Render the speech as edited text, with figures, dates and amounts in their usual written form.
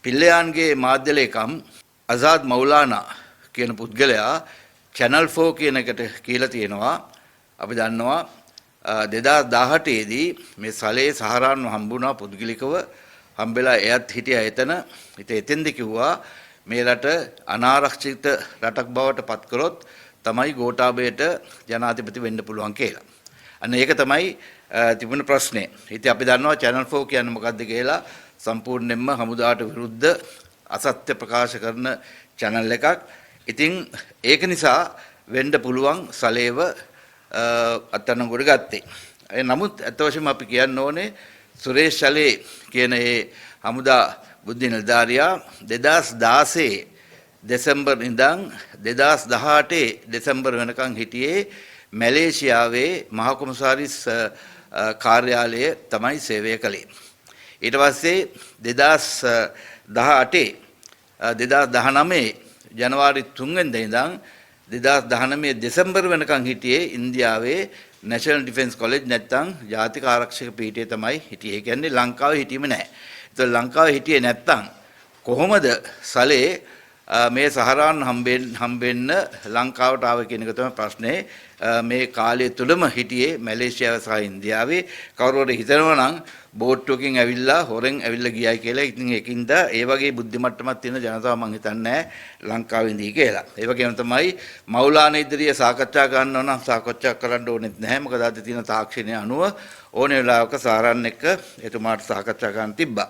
පිල්ලයන්ගේ මාධ්‍ය ලේකම් අසාද් මෞලානා කියන පුද්ගලයා channel 4 කියන එකට කියලා තියෙනවා. අපි දන්නවා 2018 දී මේ සලේ සහරාන්ව හම්බුණා පුද්ගලිකව හම්බෙලා එයත් හිටියා එතන. ඉතින් එතෙන්ද කිව්වා මේ රට අනාරක්ෂිත රටක් බවට පත් කරොත් තමයි ගෝඨාභයට ජනාධිපති වෙන්න පුළුවන් කියලා. අන්න ඒක තමයි තිබුණ ප්‍රශ්නේ. ඉතින් අපි දන්නවා channel 4 කියන්නේ මොකක්ද කියලා සම්පූර්ණයෙන්ම හමුදාට විරුද්ධ අසත්‍ය ප්‍රකාශ කරන channel එකක්. ඉතින් ඒක නිසා වෙන්න පුළුවන් සලේව අත්අඩංගුවට ගත්තේ. නමුත් අත් වශයෙන්ම අපි කියන්න ඕනේ සුරේෂ් සලේ කියන ඒ හමුදා බුද්ධි නිලධාරියා 2016 දෙසැම්බර් ඉඳන් 2018 දෙසැම්බර් වෙනකන් හිටියේ මැලේසියාවේ මහ කොමසාරිස් කාර්යාලයේ තමයි සේවය කළේ. ඊට පස්සේ 2019 ජනවාරි 3 වෙනිදා ඉඳන් 2019 දෙසැම්බර් වෙනකන් හිටියේ ඉන්දියාවේ නැෂනල් ඩිෆෙන්ස් කොලෙජ් නැත්නම් ජාතික ආරක්ෂක පීඨයේ තමයි හිටියේ. ඒ කියන්නේ ලංකාවේ හිටියෙම නැහැ. ඒතකොට ලංකාවේ හිටියේ නැත්නම් කොහොමද සලේ මේ සහරාන් හම්බෙන්න ලංකාවට ආව කියන එක තමයි ප්‍රශ්නේ. මේ කාලය තුලම හිටියේ මැලේසියාව සහ ඉන්දියාවේ. කවුරු හරි හිතනවා නම් බෝට්ටුවකින් ඇවිල්ලා හොරෙන් ඇවිල්ලා ගියයි කියලා. ඉතින් ඒකින්ද ඒ වගේ බුද්ධි මට්ටමක් තියෙන ජනතාව මං හිතන්නේ ලංකාවේ ඉඳී කියලා. ඒ වගේම තමයි මෞලානා ඉදිරියේ සාකච්ඡා ගන්නව නම් සාකච්ඡා කරන්න ඕනෙත් නැහැ. මොකද අද තියෙන තාක්ෂණය අනුව ඕනේ වෙලාවක සාරාන් එක්ක එතුමාට සාකච්ඡා ගන්න තිබ්බා.